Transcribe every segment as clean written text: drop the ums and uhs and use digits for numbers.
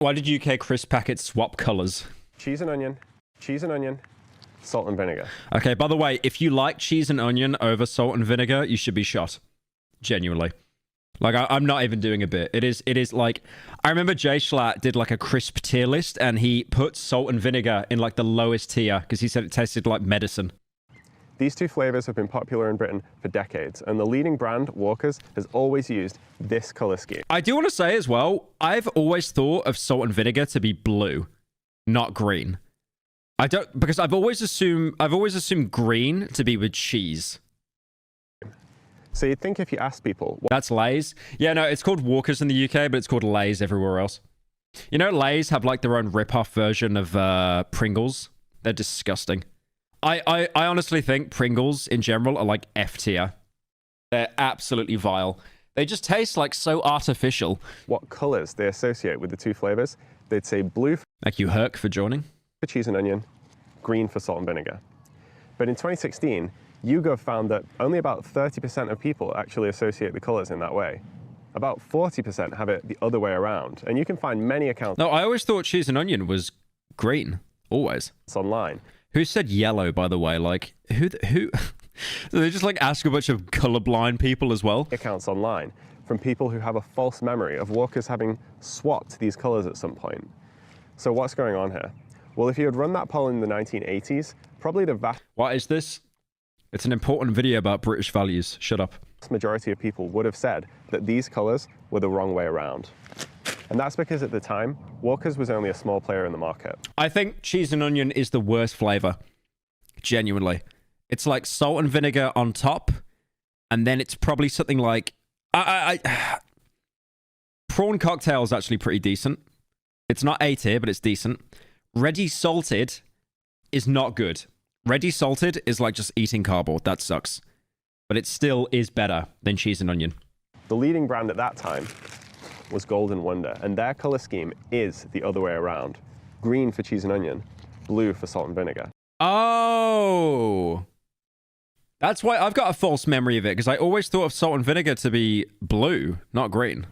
Why did UK crisp packets swap colors? Cheese and onion, salt and vinegar. Okay, by the way, if you like cheese and onion over salt and vinegar, you should be shot. Genuinely. Like, I'm not even doing a bit. It is like, I remember Jay Schlatt did like a crisp tier list and he put salt and vinegar in like the lowest tier because he said it tasted like medicine. These two flavors have been popular in Britain for decades, and the leading brand, Walker's, has always used this color scheme. I do want to say as well, I've always thought of salt and vinegar to be blue, not green. I don't, because I've always assumed green to be with cheese. So you'd think if you ask people... That's Lay's. Yeah, no, it's called Walker's in the UK, but it's called Lay's everywhere else. You know, Lay's have like their own rip-off version of Pringles. They're disgusting. I honestly think Pringles in general are like F tier. They're absolutely vile. They just taste like so artificial. What colors they associate with the two flavors? They'd say blue Thank you, Herc, for joining. for cheese and onion, green for salt and vinegar. But in 2016, YouGov found that only about 30% of people actually associate the colors in that way. About 40% have it the other way around, and you can find many accounts No, I always thought cheese and onion was green. Always. online. Who said yellow, by the way? Like, who? Do they just like ask a bunch of colorblind people as well? Accounts online from people who have a false memory of Walker's having swapped these colors at some point. So what's going on here? Well, if you had run that poll in the 1980s, probably the vast What is this? It's an important video about British values. Shut up. majority of people would have said that these colors were the wrong way around. And that's because at the time, Walker's was only a small player in the market. I think cheese and onion is the worst flavor. Genuinely. It's like salt and vinegar on top, and then it's probably something like... Prawn cocktail is actually pretty decent. It's not A tier, but it's decent. Ready salted is not good. Ready salted is like just eating cardboard. That sucks. But it still is better than cheese and onion. The leading brand at that time was Golden Wonder, and their color scheme is the other way around. Green for cheese and onion, blue for salt and vinegar. Oh! That's why I've got a false memory of it, because I always thought of salt and vinegar to be blue, not green.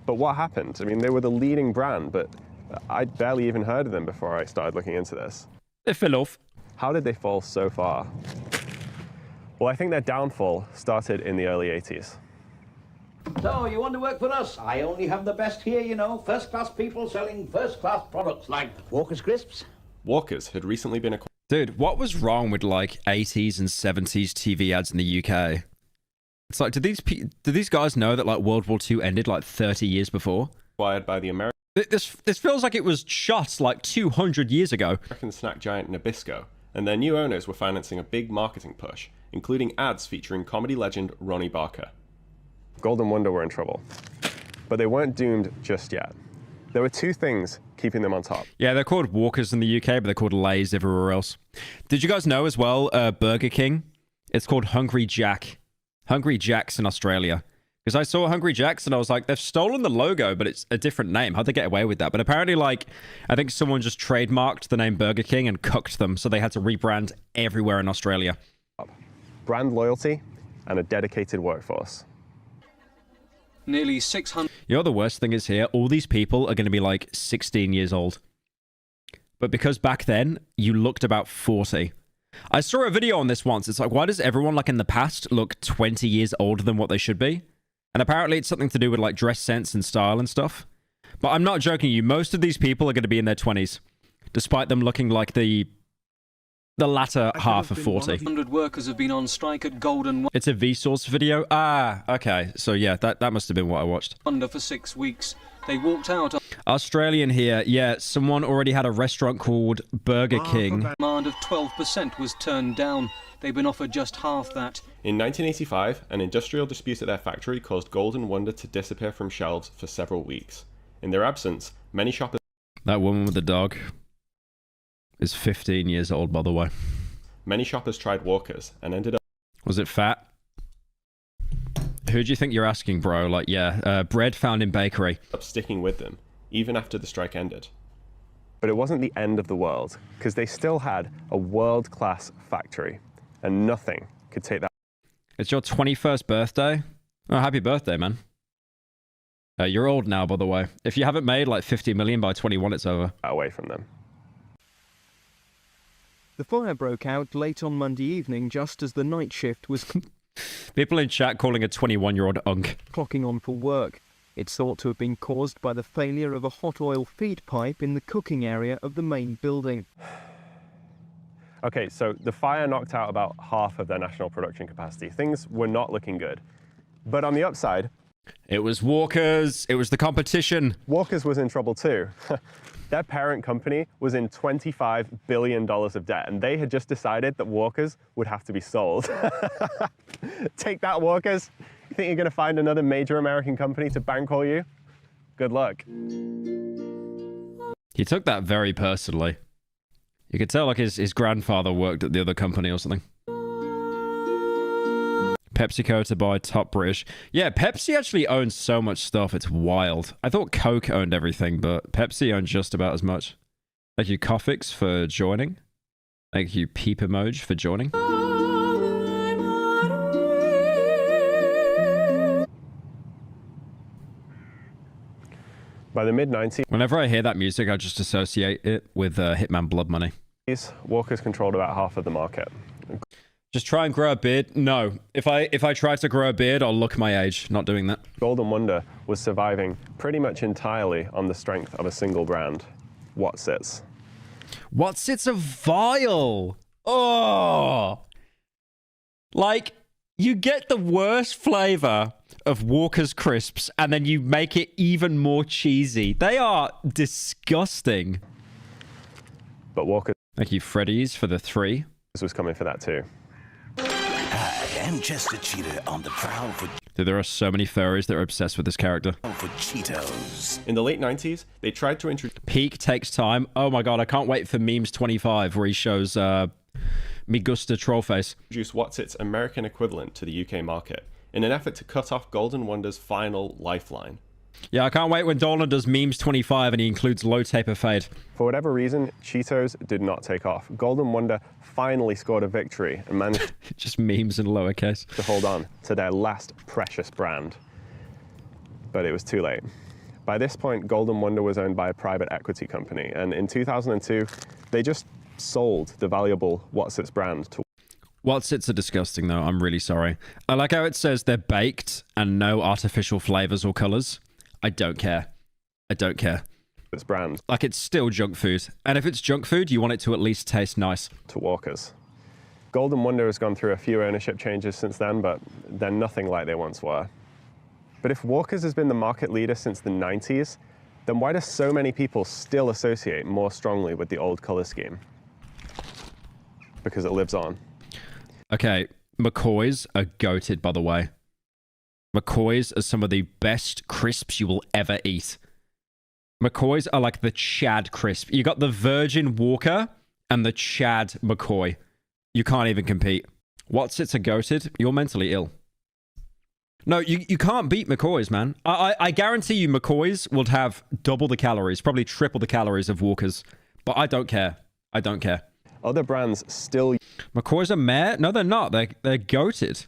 But what happened? I mean, they were the leading brand, but I'd barely even heard of them before I started looking into this. They fell off. How did they fall so far? Well, I think their downfall started in the early 80s. So, you want to work for us? I only have the best here, you know. First-class people selling first-class products like Walker's Crisps. Walker's had recently been acquired Dude, what was wrong with like 80s and 70s TV ads in the UK? It's like, did these guys know that like World War II ended like 30 years before? by the American This feels like it was shot like 200 years ago. snack giant Nabisco, and their new owners were financing a big marketing push, including ads featuring comedy legend Ronnie Barker. Golden Wonder were in trouble, but they weren't doomed just yet. There were two things keeping them on top. Yeah, they're called Walkers in the UK, but they're called Lay's everywhere else. Did you guys know as well, Burger King? It's called Hungry Jack. Hungry Jack's in Australia. Because I saw Hungry Jack's and I was like, they've stolen the logo, but it's a different name. How'd they get away with that? But apparently, like, I think someone just trademarked the name Burger King and cooked them, so they had to rebrand everywhere in Australia. Brand loyalty and a dedicated workforce. Nearly 600... You know, the worst thing is here, all these people are going to be like 16 years old. But because back then, you looked about 40. I saw a video on this once. It's like, why does everyone like in the past look 20 years older than what they should be? And apparently it's something to do with like dress sense and style and stuff. But I'm not joking you. Most of these people are going to be in their 20s, despite them looking like the latter half of 40. 100 workers have been on strike at Golden It's a Vsauce video? Ah, okay. So yeah, that must have been what I watched. Wonder for 6 weeks. They walked out Australian here. Yeah, someone already had a restaurant called Burger King. demand of 12% was turned down. They've been offered just half that. In 1985, an industrial dispute at their factory caused Golden Wonder to disappear from shelves for several weeks. In their absence, many shoppers... That woman with the dog is 15 years old, by the way. Many shoppers tried Walker's and ended up... Was it fat? Who do you think you're asking, bro? Like, yeah, bread found in bakery. sticking with them, even after the strike ended. But it wasn't the end of the world, because they still had a world-class factory, and nothing could take that. It's your 21st birthday? Oh, happy birthday, man. You're old now, by the way. If you haven't made like 50 million by 21, it's over. away from them. The fire broke out late on Monday evening just as the night shift was People in chat calling a 21-year-old unk. clocking on for work. It's thought to have been caused by the failure of a hot oil feed pipe in the cooking area of the main building. Okay, so the fire knocked out about half of their national production capacity. Things were not looking good. But on the upside, It was Walker's. It was the competition. Walker's was in trouble too. Their parent company was in $25 billion of debt, and they had just decided that Walker's would have to be sold. Take that, Walker's. You think you're going to find another major American company to bankroll you? Good luck. He took that very personally. You could tell like his grandfather worked at the other company or something. PepsiCo to buy top British. Yeah, Pepsi actually owns so much stuff. It's wild. I thought Coke owned everything, but Pepsi owns just about as much. Thank you, Coffix, for joining. Thank you, Peep Emoji, for joining. By the mid-90s, Whenever I hear that music, I just associate it with Hitman Blood Money. Walker's controlled about half of the market. Just try and grow a beard? No. If I try to grow a beard, I'll look my age. Not doing that. Golden Wonder was surviving pretty much entirely on the strength of a single brand, Wotsits. What's it's a vial? Oh! Like, you get the worst flavor of Walker's crisps and then you make it even more cheesy. They are disgusting. But Walker's Thank you, Freddy's, for the 3. was coming for that too. I'm just a cheater on the prowl for Dude, there are so many furries that are obsessed with this character. Cheetos. In the late 90s, they tried to introduce Peak takes time. Oh my god, I can't wait for Memes 25 where he shows Me Gusta Trollface. Wotsits' American equivalent to the UK market in an effort to cut off Golden Wonder's final lifeline. Yeah, I can't wait when Dolan does Memes 25 and he includes low taper fade. For whatever reason, Cheetos did not take off. Golden Wonder finally scored a victory and managed Just memes in lowercase. to hold on to their last precious brand. But it was too late. By this point, Golden Wonder was owned by a private equity company, and in 2002, they just sold the valuable Wotsits brand to Wotsits are disgusting though, I'm really sorry. I like how it says they're baked and no artificial flavors or colors. I don't care. I don't care. its brand Like, it's still junk food. And if it's junk food, you want it to at least taste nice. to Walker's. Golden Wonder has gone through a few ownership changes since then, but they're nothing like they once were. But if Walker's has been the market leader since the 90s, then why do so many people still associate more strongly with the old color scheme? Because it lives on. Okay, McCoy's are goated, by the way. McCoy's are some of the best crisps you will ever eat. McCoy's are like the Chad crisp. You got the Virgin Walker and the Chad McCoy. You can't even compete. Wotsits are goated. You're mentally ill. No, you can't beat McCoy's, man. I guarantee you McCoy's will have double the calories, probably triple the calories of Walker's. But I don't care. I don't care. Other brands still McCoy's are meh? No, they're not. They're goated.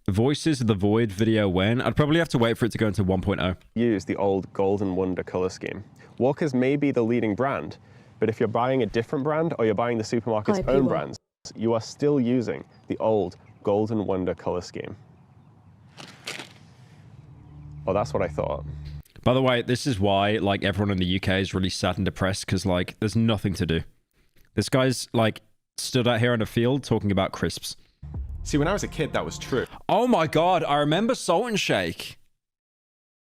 Voices of the Void video when? I'd probably have to wait for it to go into 1.0. use the old Golden Wonder color scheme. Walker's may be the leading brand, but if you're buying a different brand or you're buying the supermarket's own brands, you are still using the old Golden Wonder color scheme. Oh, that's what I thought. By the way, this is why like everyone in the UK is really sad and depressed because like there's nothing to do. This guy's like stood out here in a field talking about crisps. See, when I was a kid, that was true. Oh my god, I remember Salt and Shake.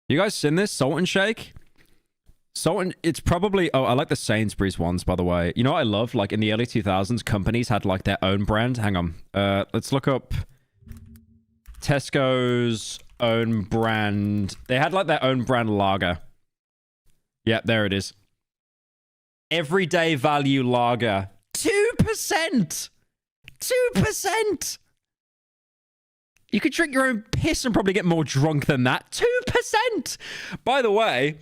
You guys seen this? Salt and Shake? It's probably... Oh, I like the Sainsbury's ones, by the way. You know what I love? Like, in the early 2000s, companies had, like, their own brand. Hang on. Let's look up Tesco's own brand. They had, like, their own brand lager. Yeah, there it is. Everyday value lager. 2%! 2%! You could drink your own piss and probably get more drunk than that. 2%! By the way,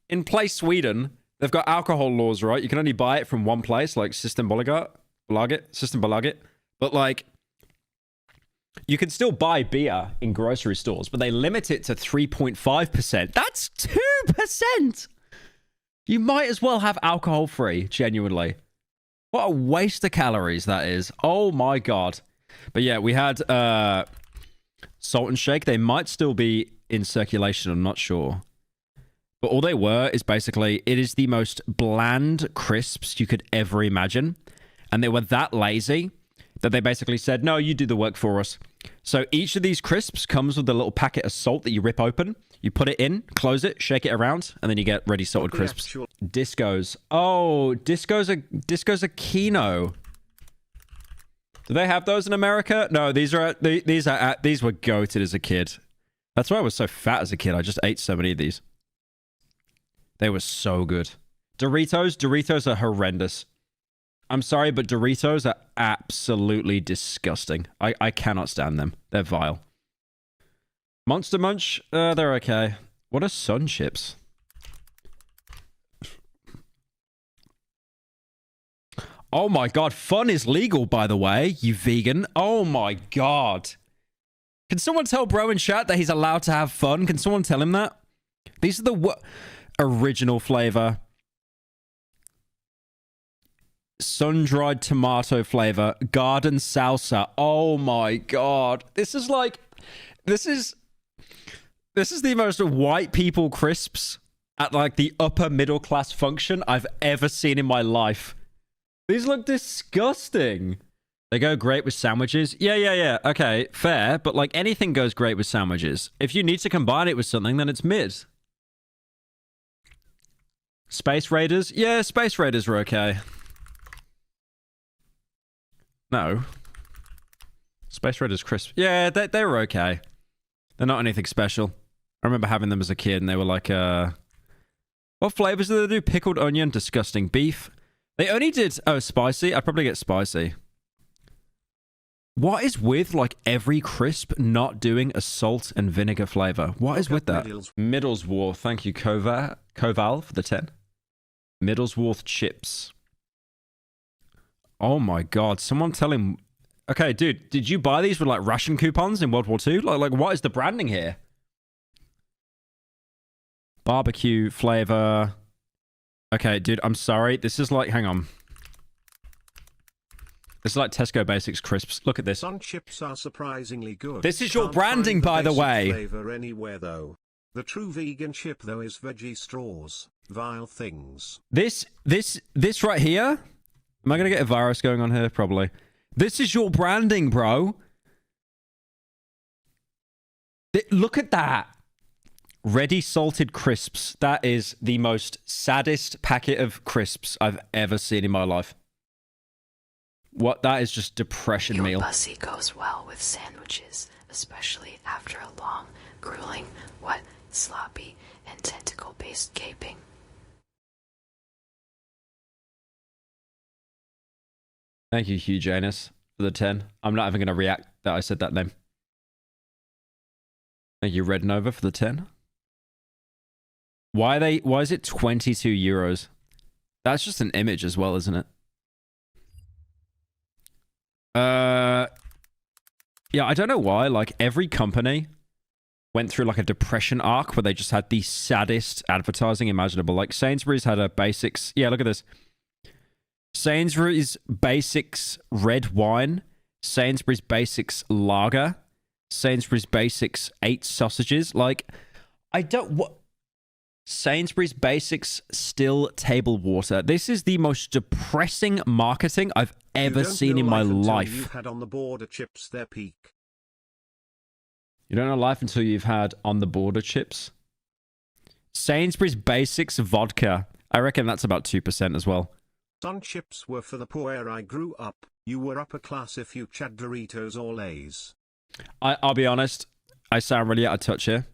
in place Sweden, they've got alcohol laws, right? You can only buy it from one place, like Systembolaget. But like, You can still buy beer in grocery stores, but they limit it to 3.5%. That's 2%! You might as well have alcohol free, genuinely. What a waste of calories that is. Oh my god. But yeah, we had Salt and Shake. They might still be in circulation, I'm not sure. But all they were is basically, it is the most bland crisps you could ever imagine. And they were that lazy that they basically said, no, you do the work for us. So each of these crisps comes with a little packet of salt that you rip open. You put it in, close it, shake it around, and then you get ready salted crisps. Discos. Oh, Discos are Kino. Do they have those in America? No, these were goated as a kid. That's why I was so fat as a kid. I just ate so many of these. They were so good. Doritos are horrendous. I'm sorry, but Doritos are absolutely disgusting. I cannot stand them. They're vile. Monster Munch, they're okay. What are Sun Chips? Oh my god, fun is legal, by the way, you vegan. Oh my god. Can someone tell bro in chat that he's allowed to have fun? Can someone tell him that? These are the original flavor. Sun-dried tomato flavor. Garden salsa. Oh my god. This is like... This is the most white people crisps at like the upper middle class function I've ever seen in my life. These look disgusting. They go great with sandwiches. Yeah. Okay, fair. But like anything goes great with sandwiches. If you need to combine it with something, then it's mid. Space Raiders? Yeah, Space Raiders were okay. No. Space Raiders crisp. Yeah, they were okay. They're not anything special. I remember having them as a kid and they were like, what flavors do they do? Pickled onion, disgusting. Beef. They only did, oh, spicy. I'd probably get spicy. What is with like every crisp not doing a salt and vinegar flavor? What is with that? Middleswarth. Thank you, Koval for the 10. Middleswarth chips. Oh my god. Someone tell him. Okay, dude, did you buy these with like ration coupons in World War II? Like what is the branding here? Barbecue flavor. Okay, dude, I'm sorry. This is like, hang on. This is like Tesco Basics crisps. Look at this. Sun chips are surprisingly good. This is your branding, by the way. Flavor anywhere though. The true vegan chip though is veggie straws. Vile things. This right here. Am I gonna get a virus going on here? Probably. This is your branding, bro. Look at that. Ready salted crisps. That is the most saddest packet of crisps I've ever seen in my life. What? That is just depression meal. Pussy goes well with sandwiches, especially after a long, grueling, wet, sloppy, and tentacle-based gaping. Thank you, Hugh Janus, for the 10. I'm not even going to react that I said that name. Thank you, Red Nova, for the 10. Why is it 22 euros? That's just an image as well, isn't it? Yeah, I don't know why. Like, every company went through like a depression arc where they just had the saddest advertising imaginable. Like, Sainsbury's had a basics. Yeah, look at this. Sainsbury's Basics red wine, Sainsbury's Basics lager, Sainsbury's Basics 8 sausages. Like, I don't... What? Sainsbury's Basics still table water. This is the most depressing marketing I've ever seen in my life. You've had on the border chips their peak. You don't know life until you've had on the border chips. Sainsbury's Basics vodka. I reckon that's about 2% as well. Sun chips were for the poor where I grew up. You were upper class if you had Doritos or Lay's. I'll be honest. I sound really out of touch here.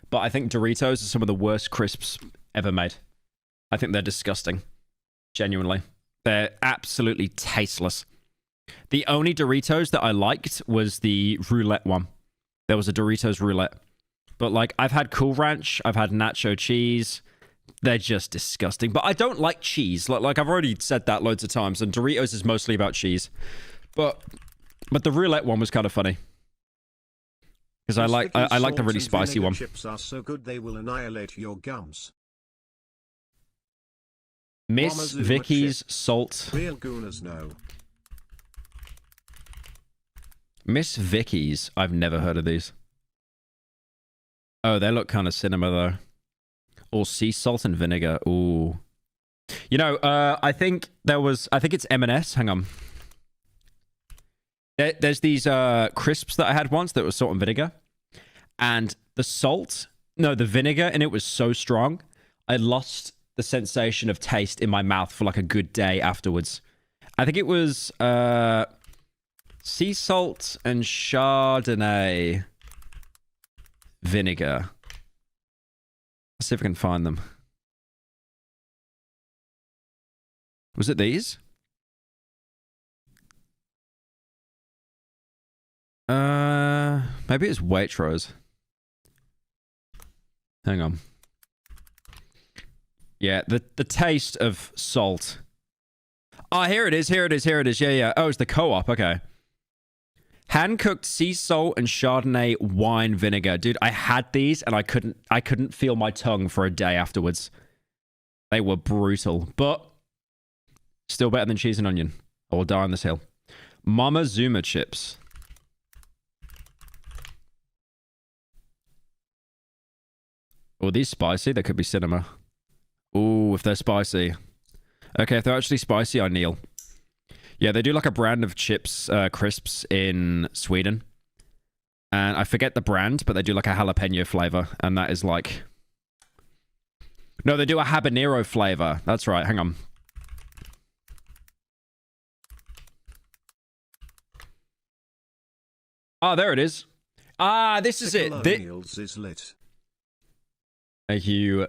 But I think Doritos are some of the worst crisps ever made. I think they're disgusting. Genuinely. They're absolutely tasteless. The only Doritos that I liked was the roulette one. There was a Doritos roulette. But like, I've had Cool Ranch. I've had nacho cheese. They're just disgusting. But I don't like cheese. Like I've already said that loads of times. And Doritos is mostly about cheese. But the roulette one was kind of funny. Because I like the really spicy one. Chips are so good they will annihilate your gums. Miss Montezuma Vicky's chip. salt. Real gooners know. Miss Vicky's. I've never heard of these. Oh, they look kind of cinema though. Or sea salt and vinegar. Ooh. You know, I think it's M&S. Hang on. There's these crisps that I had once that was salt and vinegar. And the vinegar in it was so strong, I lost the sensation of taste in my mouth for like a good day afterwards. I think it was sea salt and Chardonnay vinegar. Let's see if I can find them. Was it these? Maybe it's Waitrose. Hang on. Yeah, the taste of salt. Oh, here it is. Yeah. Oh, it's the Co-op. Okay. Hand-cooked sea salt and Chardonnay wine vinegar. Dude, I had these and I couldn't feel my tongue for a day afterwards. They were brutal, but still better than cheese and onion. I will die on this hill. Montezuma chips. Oh, these spicy? They could be cinema. Ooh, if they're spicy. Okay, if they're actually spicy, I kneel. Yeah, they do like a brand of chips, crisps in Sweden. And I forget the brand, but they do like a jalapeno flavor. And that is like... No, they do a habanero flavor. That's right, hang on. Ah, there it is. Ah, this is it. Is lit. Thank you,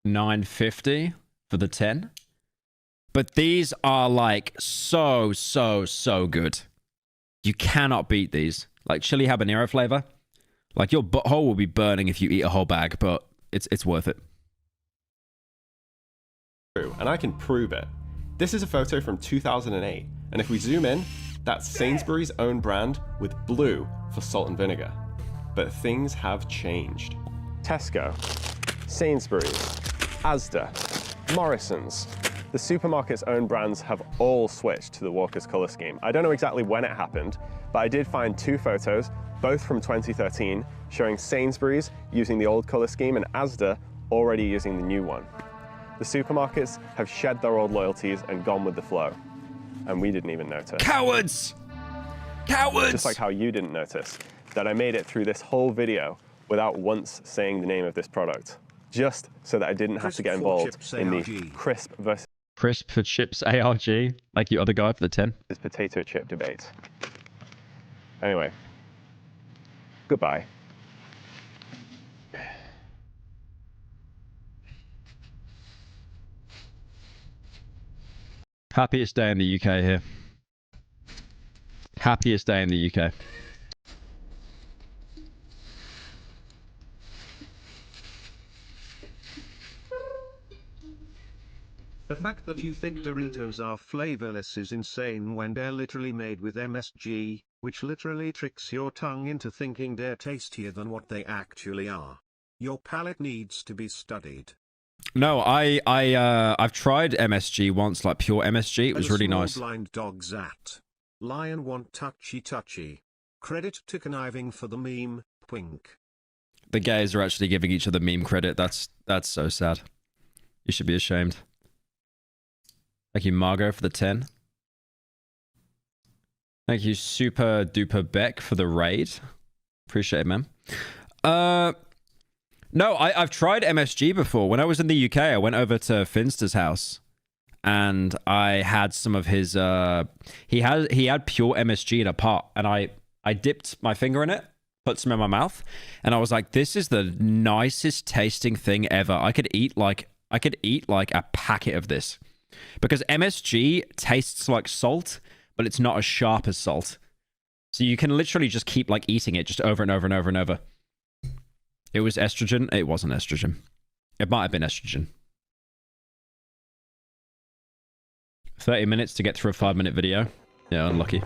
$9.50 for the 10. But these are like so good. You cannot beat these. Like chili habanero flavor. Like your butthole will be burning if you eat a whole bag, but it's worth it. And I can prove it. This is a photo from 2008, and if we zoom in, that's Sainsbury's own brand with blue for salt and vinegar. But things have changed. Tesco, Sainsbury's, Asda, Morrison's. The supermarket's own brands have all switched to the Walker's colour scheme. I don't know exactly when it happened, but I did find two photos, both from 2013, showing Sainsbury's using the old colour scheme and Asda already using the new one. The supermarkets have shed their old loyalties and gone with the flow. And we didn't even notice. Cowards! Cowards! Just like how you didn't notice that I made it through this whole video without once saying the name of this product. Just so that I didn't have to get involved in the crisp versus Crisp for chips ARG, like you other guy for the 10. potato chip debate. Anyway, goodbye. Happiest day in the UK here. Happiest day in the UK. The fact that you think Doritos are flavorless is insane when they're literally made with MSG, which literally tricks your tongue into thinking they're tastier than what they actually are. Your palate needs to be studied. No, I've tried MSG once, like pure MSG. It was really nice. Blind dog's at. Lion want touchy. Credit to conniving for the meme, wink. The gays are actually giving each other meme credit. That's so sad. You should be ashamed. Thank you, Margot, for the 10. Thank you, Super Duper Beck, for the raid. Appreciate it, man. No, I've tried MSG before. When I was in the UK, I went over to Finster's house. And I had some of his... He had pure MSG in a pot. And I dipped my finger in it, put some in my mouth. And I was like, this is the nicest tasting thing ever. I could eat like a packet of this. Because MSG tastes like salt, but it's not as sharp as salt. So you can literally just keep like eating it just over and over and over and over. It was estrogen. It wasn't estrogen. It might have been estrogen. 30 minutes to get through a 5-minute video. Yeah, unlucky.